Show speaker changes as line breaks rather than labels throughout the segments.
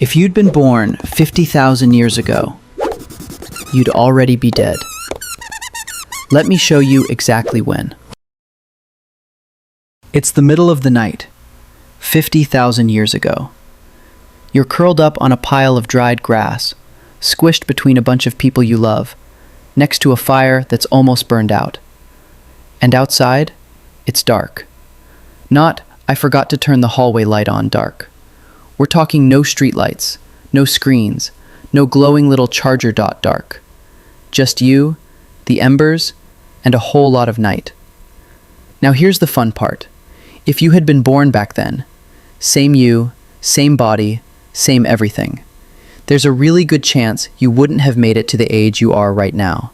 If you'd been born 50,000 years ago, you'd already be dead. Let me show you exactly when. It's the middle of the night, 50,000 years ago. You're curled up on a pile of dried grass, squished between a bunch of people you love, next to a fire that's almost burned out. And outside, it's dark. Not, I forgot to turn the hallway light on dark. We're talking no streetlights, no screens, no glowing little charger dot dark. Just you, the embers, and a whole lot of night. Now here's the fun part. If you had been born back then, same you, same body, same everything, there's a really good chance you wouldn't have made it to the age you are right now.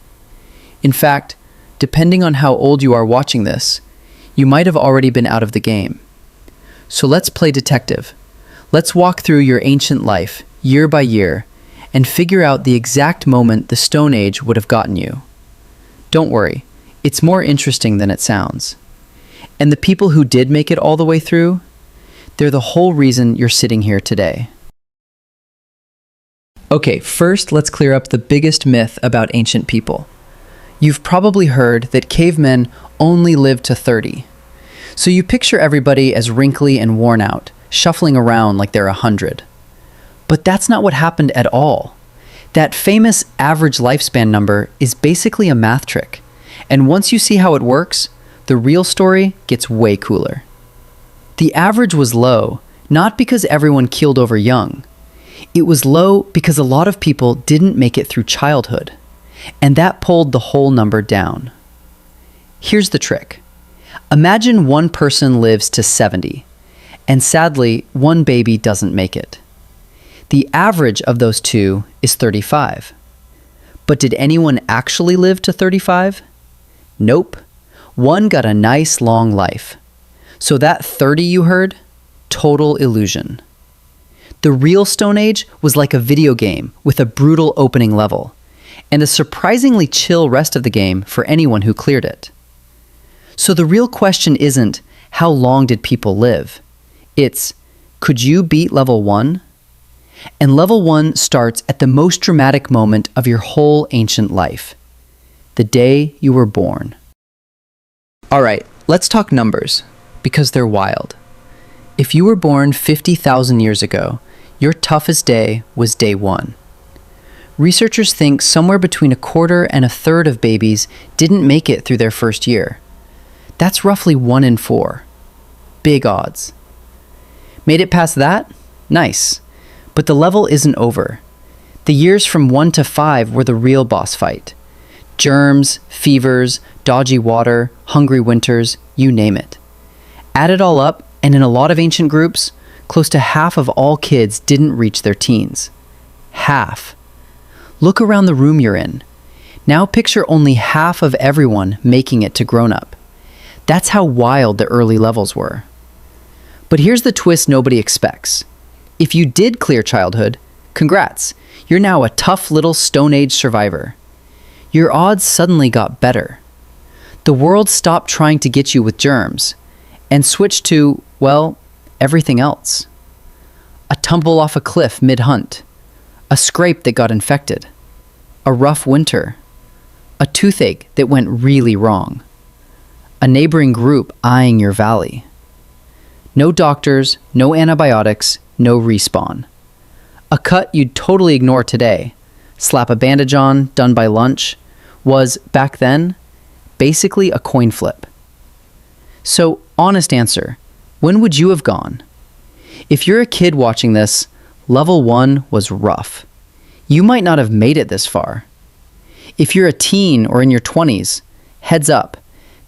In fact, depending on how old you are watching this, you might have already been out of the game. So let's play detective. Let's walk through your ancient life, year by year, and figure out the exact moment the Stone Age would have gotten you. Don't worry, it's more interesting than it sounds. And the people who did make it all the way through, they're the whole reason you're sitting here today. Okay, first let's clear up the biggest myth about ancient people. You've probably heard that cavemen only lived to 30. So you picture everybody as wrinkly and worn out, shuffling around like they're 100. But that's not what happened at all. That famous average lifespan number is basically a math trick. And once you see how it works, the real story gets way cooler. The average was low, not because everyone keeled over young. It was low because a lot of people didn't make it through childhood. And that pulled the whole number down. Here's the trick. Imagine one person lives to 70. And sadly, one baby doesn't make it. The average of those two is 35. But did anyone actually live to 35? Nope. One got a nice long life. So that 30 you heard, total illusion. The real Stone Age was like a video game with a brutal opening level, and a surprisingly chill rest of the game for anyone who cleared it. So the real question isn't, how long did people live? It's, could you beat level 1? And level 1 starts at the most dramatic moment of your whole ancient life. The day you were born. Alright, let's talk numbers, because they're wild. If you were born 50,000 years ago, your toughest day was day 1. Researchers think somewhere between a quarter and a third of babies didn't make it through their first year. That's roughly 1 in 4. Big odds. Made it past that? Nice. But the level isn't over. The years from 1 to 5 were the real boss fight. Germs, fevers, dodgy water, hungry winters, you name it. Add it all up, and in a lot of ancient groups, close to half of all kids didn't reach their teens. Half. Look around the room you're in. Now picture only half of everyone making it to grown-up. That's how wild the early levels were. But here's the twist nobody expects. If you did clear childhood, congrats, you're now a tough little Stone Age survivor. Your odds suddenly got better. The world stopped trying to get you with germs and switched to, well, everything else. A tumble off a cliff mid-hunt, a scrape that got infected, a rough winter, a toothache that went really wrong, a neighboring group eyeing your valley. No doctors, no antibiotics, no respawn. A cut you'd totally ignore today, slap a bandage on, done by lunch, was, back then, basically a coin flip. So, honest answer, when would you have gone? If you're a kid watching this, level 1 was rough. You might not have made it this far. If you're a teen or in your 20s, heads up,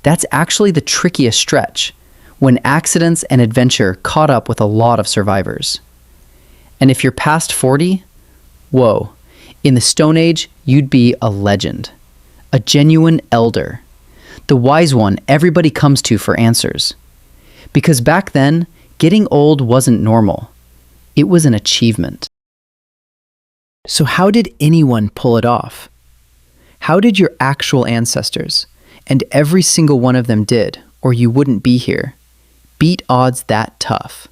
that's actually the trickiest stretch, when accidents and adventure caught up with a lot of survivors. And if you're past 40, whoa, in the Stone Age, you'd be a legend. A genuine elder. The wise one everybody comes to for answers. Because back then, getting old wasn't normal. It was an achievement. So how did anyone pull it off? How did your actual ancestors, and every single one of them did, or you wouldn't be here, beat odds that tough?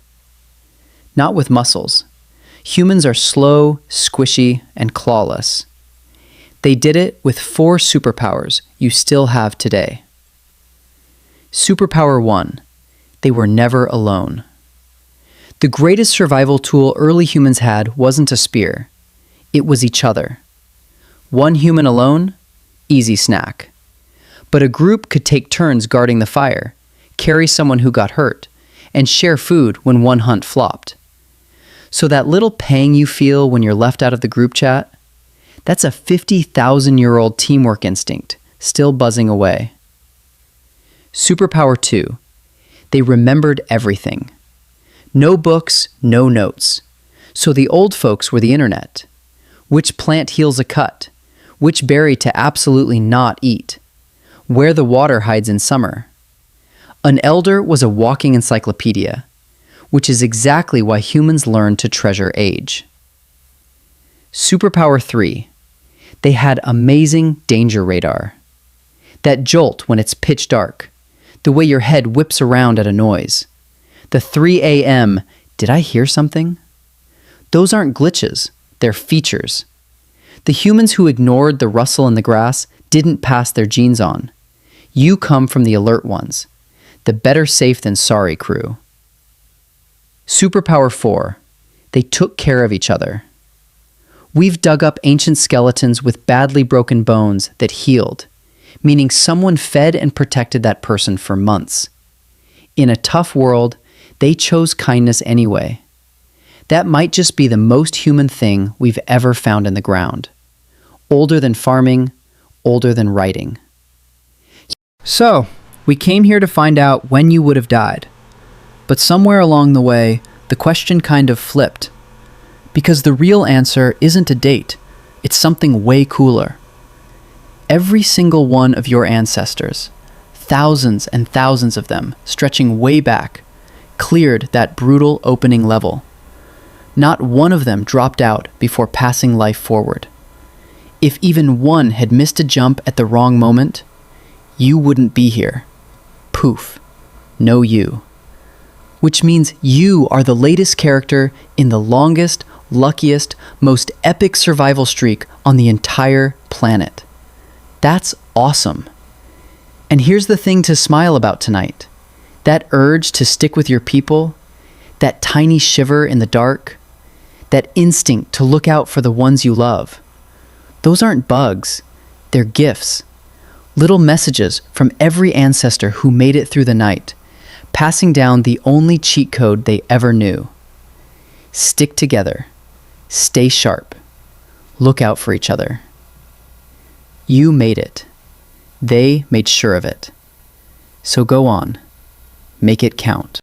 Not with muscles. Humans are slow, squishy, and clawless. They did it with 4 superpowers you still have today. Superpower 1. They were never alone. The greatest survival tool early humans had wasn't a spear. It was each other. One human alone? Easy snack. But a group could take turns guarding the fire, carry someone who got hurt, and share food when one hunt flopped. So that little pang you feel when you're left out of the group chat, that's a 50,000-year-old teamwork instinct still buzzing away. Superpower 2. They remembered everything. No books, no notes. So the old folks were the internet. Which plant heals a cut? Which berry to absolutely not eat? Where the water hides in summer? An elder was a walking encyclopedia, which is exactly why humans learn to treasure age. Superpower 3. They had amazing danger radar. That jolt when it's pitch dark. The way your head whips around at a noise. The 3 a.m., did I hear something? Those aren't glitches, they're features. The humans who ignored the rustle in the grass didn't pass their genes on. You come from the alert ones, the better safe than sorry crew. Superpower 4. They took care of each other. We've dug up ancient skeletons with badly broken bones that healed, meaning someone fed and protected that person for months. In a tough world, they chose kindness anyway. That might just be the most human thing we've ever found in the ground. Older than farming, older than writing. So, we came here to find out when you would have died. But somewhere along the way, the question kind of flipped. Because the real answer isn't a date, it's something way cooler. Every single one of your ancestors, thousands and thousands of them, stretching way back, cleared that brutal opening level. Not one of them dropped out before passing life forward. If even one had missed a jump at the wrong moment, you wouldn't be here. Poof. No you. Which means you are the latest character in the longest, luckiest, most epic survival streak on the entire planet. That's awesome. And here's the thing to smile about tonight. That urge to stick with your people, that tiny shiver in the dark, that instinct to look out for the ones you love. Those aren't bugs, they're gifts. Little messages from every ancestor who made it through the night, passing down the only cheat code they ever knew. Stick together, stay sharp, look out for each other. You made it. They made sure of it. So go on. Make it count.